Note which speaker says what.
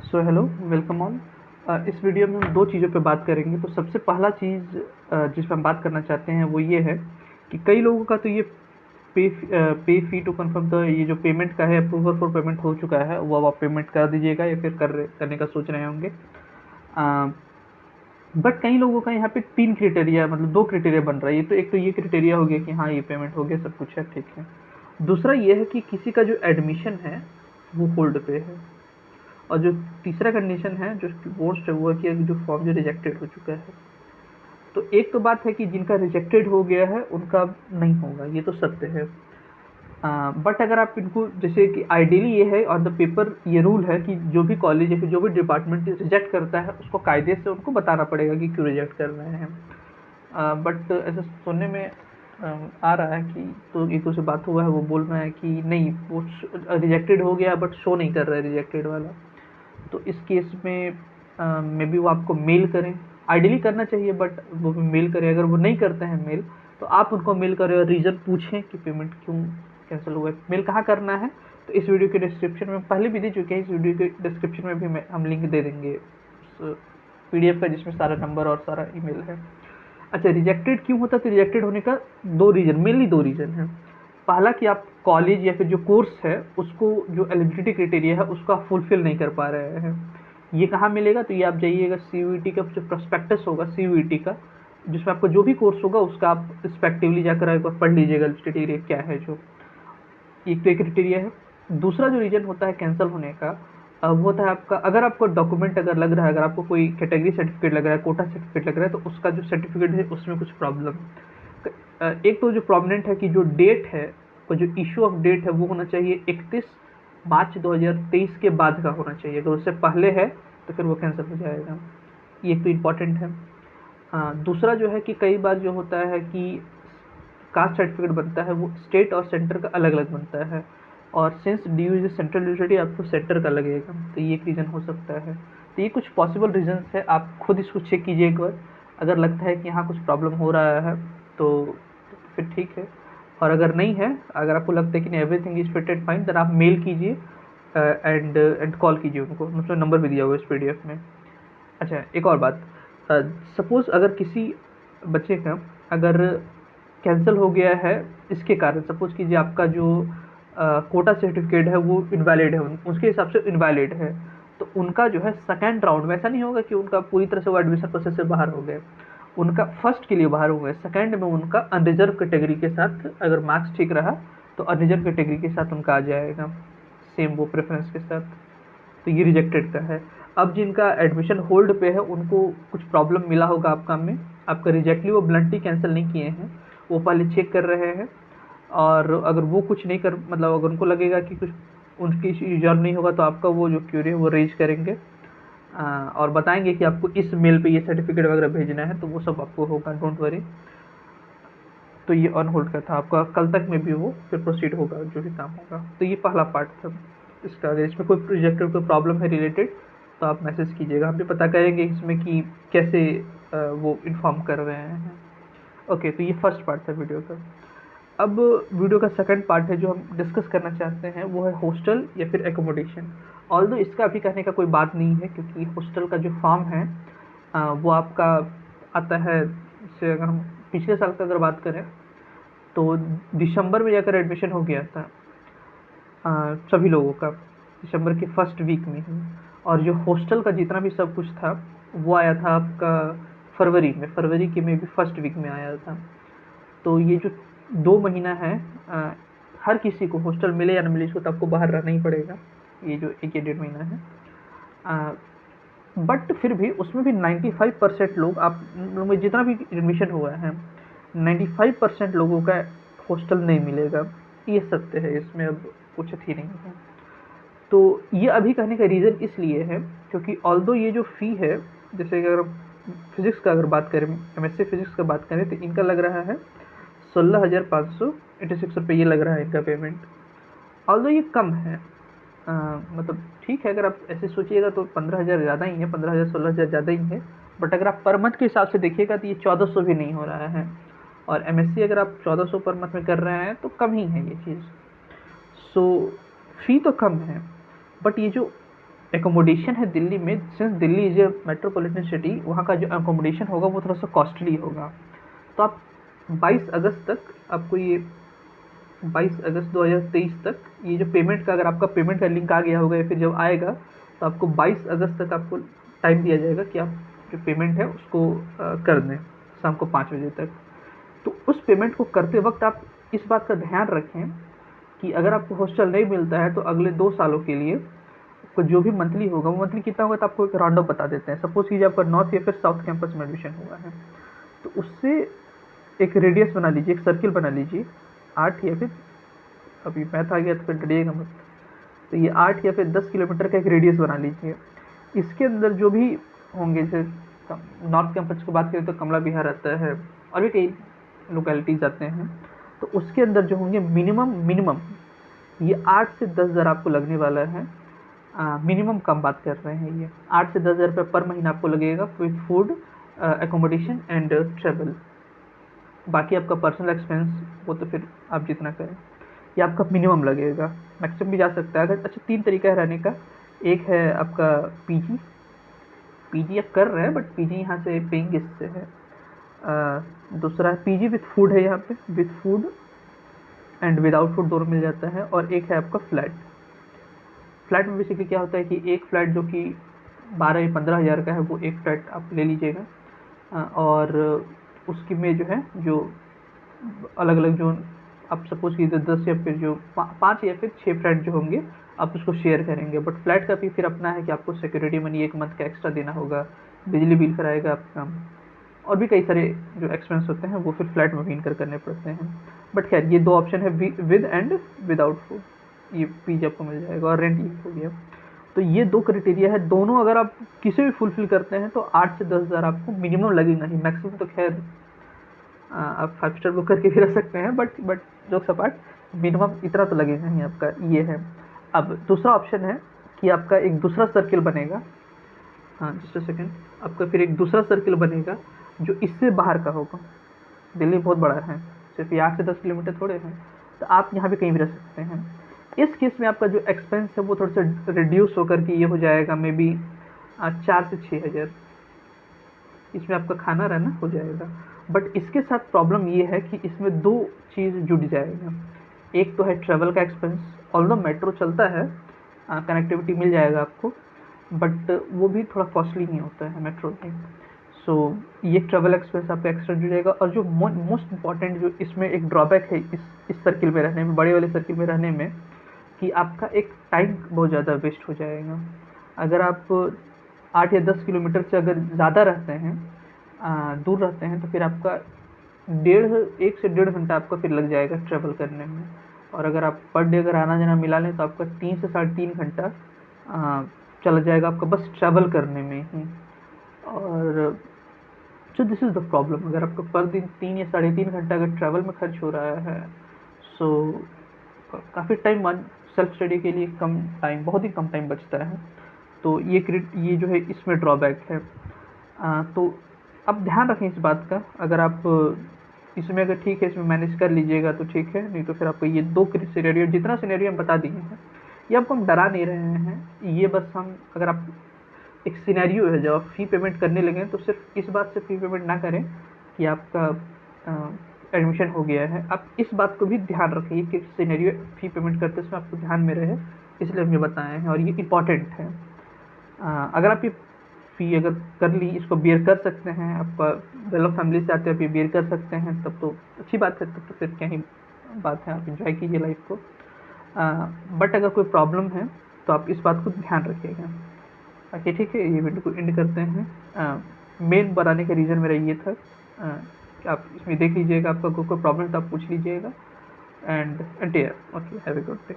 Speaker 1: So hello, welcome all. इस video में हम दो चीज़ों पे बात करेंगे। तो सबसे पहला चीज़ जिस पे हम बात करना चाहते हैं वो ये है कि कई लोगों का तो ये पे फी टू कन्फर्म, तो ये जो पेमेंट का है, अप्रूवल फॉर पेमेंट हो चुका है, वो अब आप पेमेंट कर दीजिएगा या फिर करने का सोच रहे होंगे। बट कई लोगों का यहाँ पे तीन क्राइटेरिया, मतलब दो क्राइटेरिया बन रहा है। ये तो एक तो ये क्राइटेरिया हो गया कि हाँ ये पेमेंट हो गया, सब कुछ है, ठीक है। दूसरा ये है कि किसी का जो एडमिशन है वो होल्ड पे है। और जो तीसरा कंडीशन है जो मोस्ट है वो है कि जो फॉर्म जो रिजेक्टेड हो चुका है। तो एक तो बात है कि जिनका रिजेक्टेड हो गया है उनका नहीं होगा, ये तो सत्य है। बट अगर आप इनको, जैसे कि आइडियली ये है ऑन द पेपर, ये रूल है कि जो भी कॉलेज या फिर जो भी डिपार्टमेंट रिजेक्ट करता है उसको कायदे से उनको बताना पड़ेगा कि क्यों रिजेक्ट कर रहे हैं। बट ऐसा सुनने में आ रहा है कि तो एक दो से बात हुआ है, वो बोल रहे हैं कि नहीं, वो रिजेक्टेड हो गया बट शो नहीं कर रहा है रिजेक्टेड वाला। तो इस केस में मे बी वो आपको मेल करें। आइडियली करना चाहिए बट वो मेल करें। अगर वो नहीं करते हैं मेल, तो आप उनको मेल करें और रीज़न पूछें कि पेमेंट क्यों कैंसिल हुआ है। मेल कहाँ करना है, तो इस वीडियो के डिस्क्रिप्शन में पहले भी दे चुके हैं। इस वीडियो के डिस्क्रिप्शन में भी हम लिंक दे देंगे उस PDF का जिसमें सारा नंबर और सारा ईमेल है। अच्छा, रिजेक्टेड क्यों होता है? तो रिजेक्टेड होने का दो रीज़न, मेनली दो रीज़न है। पहला कि आप कॉलेज या फिर जो कोर्स है उसको, जो एलिजिबिलिटी क्राइटेरिया है उसको आप फुलफिल नहीं कर पा रहे हैं। ये कहाँ मिलेगा? तो ये आप जाइएगा CUET का जो प्रोस्पेक्टस होगा CUET का, जिसमें आपको जो भी कोर्स होगा उसका आप रिस्पेक्टिवली जाकर एक बार पढ़ लीजिएगा क्राइटेरिया क्या है। जो एक तो एक क्राइटेरिया है। दूसरा जो रीजन होता है कैंसिल होने का, वो होता है आपका, अगर आपको डॉक्यूमेंट अगर लग रहा है, अगर आपको कोई कैटेगरी सर्टिफिकेट लग रहा है, कोटा सर्टिफिकेट लग रहा है, तो उसका जो सर्टिफिकेट है उसमें कुछ प्रॉब्लम। एक तो जो प्रॉब्लमेंट है कि जो डेट है और जो इशू ऑफ डेट है वो होना चाहिए 31 मार्च 2023 के बाद का होना चाहिए। अगर उससे पहले है तो फिर वो कैंसिल हो जाएगा। ये एक तो इम्पॉर्टेंट है। दूसरा जो है कि कई बार जो होता है कि कास्ट सर्टिफिकेट बनता है वो स्टेट और सेंटर का अलग अलग बनता है, और since due is central university आपको सेंटर का लगेगा, तो ये एक रीज़न हो सकता है। तो ये कुछ पॉसिबल रीजंस है, आप खुद इसको चेक कीजिए एक बार। अगर लगता है कि यहाँ कुछ प्रॉब्लम हो रहा है तो फिर ठीक है। और अगर नहीं है, अगर आपको लगता है कि नहीं everything is fit and fine, then आप मेल कीजिए एंड कॉल कीजिए उनको। उसमें नंबर भी दिया हुआ है इस PDF में। अच्छा, एक और बात, सपोज़ अगर किसी बच्चे का अगर कैंसिल हो गया है इसके कारण, सपोज़ कीजिए आपका जो कोटा सर्टिफिकेट है वो इनवैलिड है, उसके हिसाब से इनवैलिड है, तो उनका जो है सेकंड राउंड में ऐसा नहीं होगा कि उनका पूरी तरह से वो एडमिशन प्रोसेस से बाहर हो गए। उनका फर्स्ट के लिए बाहर हो गए, सेकंड में उनका अनरिजर्व कैटेगरी के साथ, अगर मार्क्स ठीक रहा तो अनरिजर्व कैटेगरी के साथ उनका आ जाएगा, सेम वो प्रेफरेंस के साथ। तो ये रिजेक्टेड का है। अब जिनका एडमिशन होल्ड पे है उनको कुछ प्रॉब्लम मिला होगा आपका में, आपका रिजेक्टली वो ब्लंटली कैंसिल नहीं किए हैं, वो पहले चेक कर रहे हैं। और अगर वो कुछ नहीं कर, मतलब अगर उनको लगेगा कि कुछ उनकी रिजॉल्व नहीं होगा, तो आपका वो जो क्यूरी है वो रेज करेंगे और बताएंगे कि आपको इस मेल पे ये सर्टिफिकेट वगैरह भेजना है, तो वो सब आपको होगा, डोंट वरी। तो ये ऑन होल्ड का था आपका, कल तक में भी वो फिर प्रोसीड होगा जो भी काम होगा। तो ये पहला पार्ट था इसका। अगर इसमें कोई प्रोजेक्टर कोई प्रॉब्लम है रिलेटेड तो आप मैसेज कीजिएगा, हम भी पता करेंगे इसमें कि कैसे वो इन्फॉर्म कर रहे हैं। ओके, तो ये फर्स्ट पार्ट था वीडियो का। अब वीडियो का सेकंड पार्ट है जो हम डिस्कस करना चाहते हैं, वो है हॉस्टल या फिर एकोमोडेशन। ऑल्दो इसका अभी कहने का कोई बात नहीं है, क्योंकि हॉस्टल का जो फॉर्म है वो आपका आता है, जैसे अगर हम पिछले साल का अगर बात करें तो दिसंबर में जाकर एडमिशन हो गया था सभी लोगों का, दिसंबर के फर्स्ट वीक में ही। और जो हॉस्टल का जितना भी सब कुछ था वो आया था आपका फरवरी में, फरवरी के में भी फर्स्ट वीक में आया था। तो ये जो 2 महीना है, हर किसी को हॉस्टल मिले या न मिले, इसको तो आपको बाहर रहना ही पड़ेगा, ये जो 1 या 1.5 महीना है। बट फिर भी उसमें भी 95% लोग, आप लोग में जितना भी एडमिशन हुआ है 95% लोगों का हॉस्टल नहीं मिलेगा, ये सत्य है, इसमें अब कुछ थी नहीं है। तो ये अभी कहने का रीज़न इसलिए है क्योंकि ऑल्दो ये जो फ़ी है, जैसे अगर फिज़िक्स का अगर बात करें, MSc फिज़िक्स का बात करें, तो इनका लग रहा है 16,586 रुपये, ये लग रहा है इनका पेमेंट। ऑल्दो ये कम है, मतलब ठीक है, अगर आप ऐसे सोचिएगा तो 15,000 ज़्यादा ही है, 15,000 16,000 ज़्यादा ही है। बट अगर आप पर मंथ के हिसाब से देखिएगा तो ये 1400 भी नहीं हो रहा है, और MSc अगर आप 1400 पर मंथ में कर रहे हैं तो कम ही है ये चीज़। सो फ़ी तो कम है, बट ये जो एकोमोडेशन है दिल्ली में, since Delhi is a metropolitan city, वहाँ का जो एकोमोडेशन होगा वो थोड़ा सा कॉस्टली होगा। तो आप 22 अगस्त तक आपको ये 22 अगस्त 2023 तक ये जो पेमेंट का, अगर आपका पेमेंट का लिंक आ गया होगा या फिर जब आएगा तो आपको 22 अगस्त तक आपको टाइम दिया जाएगा कि आप जो पेमेंट है उसको कर दें शाम को 5 बजे तक। तो उस पेमेंट को करते वक्त आप इस बात का ध्यान रखें कि अगर आपको हॉस्टल नहीं मिलता है तो अगले 2 सालों के लिए आपको जो भी मंथली होगा, वो मंथली कितना होगा तो आपको एक राउंड अप बता देते हैं। सपोज कीजिए आपका नॉर्थ या फिर साउथ कैंपस में एडमिशन हुआ है, तो उससे एक रेडियस बना लीजिए, एक सर्किल बना लीजिए 8 या फिर, अभी मैथ आ गया तो फिर डरिएगा मत, तो ये 8 या फिर 10 किलोमीटर का एक रेडियस बना लीजिए। इसके अंदर जो भी होंगे, जैसे नॉर्थ कैंपस की बात करें तो कमला विहार आता है और भी कई लोकेलिटीज आते हैं, तो उसके अंदर जो होंगे मिनिमम ये 8 से 10 हज़ार आपको लगने वाला है। मिनिमम कम बात कर रहे हैं, ये 8 से 10 हज़ार रुपये पर महीना आपको लगेगा with food, accommodation and travel. बाकी आपका पर्सनल एक्सपेंस वो तो फिर आप जितना करें, ये आपका मिनिमम लगेगा, मैक्सिमम भी जा सकता है। अगर अच्छा 3 तरीका है रहने का, एक है आपका पीजी आप कर रहे हैं बट पीजी यहाँ से पेइंग गेस्ट से है। दूसरा है पीजी विथ फूड है, यहाँ पे with food and without food दोनों मिल जाता है। और एक है आपका फ्लैट में बेसिकली क्या होता है कि एक फ्लैट जो कि 12 या 15 हज़ार का है वो एक फ्लैट आप ले लीजिएगा, और उसकी में जो है जो अलग अलग जो आप सपोज कीजिए 10 या फिर जो 5 या फिर 6 फ्लैट जो होंगे आप उसको शेयर करेंगे। बट फ्लैट का भी फिर अपना है कि आपको सिक्योरिटी मनी 1 मंथ का एक्स्ट्रा देना होगा, बिजली बिल फिर आएगा आपका, और भी कई सारे जो एक्सपेंस होते हैं वो फिर फ्लैट में भी इनकर करने पड़ते हैं। बट खैर ये 2 ऑप्शन है, विद एंड विदाउट फूड, ये पीजी आपको मिल जाएगा, और रेंट ये हो गया। तो ये 2 क्राइटेरिया है, दोनों अगर आप किसी भी फुलफिल करते हैं तो 8 से 10 हज़ार आपको मिनिमम लगेगा ही, मैक्सिमम तो खैर आप 5 स्टार बुक करके भी रह सकते हैं, बट जोक्स अपार्ट मिनिमम इतना तो लगेगा ही आपका, ये है। अब दूसरा ऑप्शन है कि आपका एक दूसरा सर्किल बनेगा, हाँ जस्ट अ सेकेंड, आपका फिर एक दूसरा सर्किल बनेगा जो इससे बाहर का होगा। दिल्ली बहुत बड़ा है, सिर्फ 8 से 10 किलोमीटर थोड़े हैं, तो आप यहाँ पे कहीं भी रह सकते हैं। इस केस में आपका जो एक्सपेंस है वो थोड़ा सा रिड्यूस होकर के ये हो जाएगा मे बी 4 से 6 हज़ार, इसमें आपका खाना रहना हो जाएगा। बट इसके साथ प्रॉब्लम ये है कि इसमें 2 चीज़ जुड़ जाएगा। एक तो है ट्रैवल का एक्सपेंस, ऑल्दो मेट्रो चलता है, कनेक्टिविटी मिल जाएगा आपको, बट वो भी थोड़ा कॉस्टली नहीं होता है मेट्रो में। सो ये ट्रैवल एक्सपेंस आपका एक्स्ट्रा जुड़ जाएगा। और जो मोस्ट इंपॉर्टेंट जो इसमें एक ड्रॉबैक है इस सर्किल में रहने में, बड़े वाले सर्किल में रहने में, कि आपका एक टाइम बहुत ज़्यादा वेस्ट हो जाएगा। अगर आप 8 या 10 किलोमीटर से अगर ज़्यादा रहते हैं, दूर रहते हैं, तो फिर आपका 1 से 1.5 घंटा आपका फिर लग जाएगा ट्रैवल करने में। और अगर आप पर डे अगर आना जाना मिला लें तो आपका 3 से 3.5 घंटा चला जाएगा आपका बस ट्रैवल करने में ही। और so this is the problem, अगर आपका पर दिन 3 या 3.5 घंटा अगर ट्रैवल में खर्च हो रहा है, सो काफ़ी टाइम सेल्फ स्टडी के लिए बहुत ही कम टाइम बचता है। तो ये जो है इसमें ड्रॉबैक है। तो आप ध्यान रखें इस बात का, अगर आप इसमें अगर ठीक है इसमें मैनेज कर लीजिएगा तो ठीक है, नहीं तो फिर आपको ये 2 सिनेरियो, जितना सिनेरियो हम बता दिए हैं ये आपको हम डरा नहीं रहे हैं, ये बस हम, अगर आप एक सिनेरियो है जब आप फ़ी पेमेंट करने लगे तो सिर्फ इस बात से फ़ी पेमेंट ना करें कि आपका एडमिशन हो गया है, आप इस बात को भी ध्यान रखिए कि सिनेरियो फ़ी पेमेंट करते समय आपको ध्यान में रहे, इसलिए हम ये बताए हैं और ये इम्पॉर्टेंट है। अगर आप ये फ़ी अगर कर ली, इसको बियर कर सकते हैं, आपका वेल ऑफ फैमिली से आते हैं, आप ये बियर कर सकते हैं, तब तो अच्छी बात है, तब तो फिर क्या ही बात है, आप एंजॉय कीजिए लाइफ को। बट अगर कोई प्रॉब्लम है तो आप इस बात को ध्यान रखिएगा। बाकी ठीक है, ये वीडियो को एंड करते हैं। मेन बनाने का रीज़न मेरा ये था कि आप इसमें देख लीजिएगा, आपका कोई प्रॉब्लम तो आप पूछ लीजिएगा, and take care, okay, have a good day.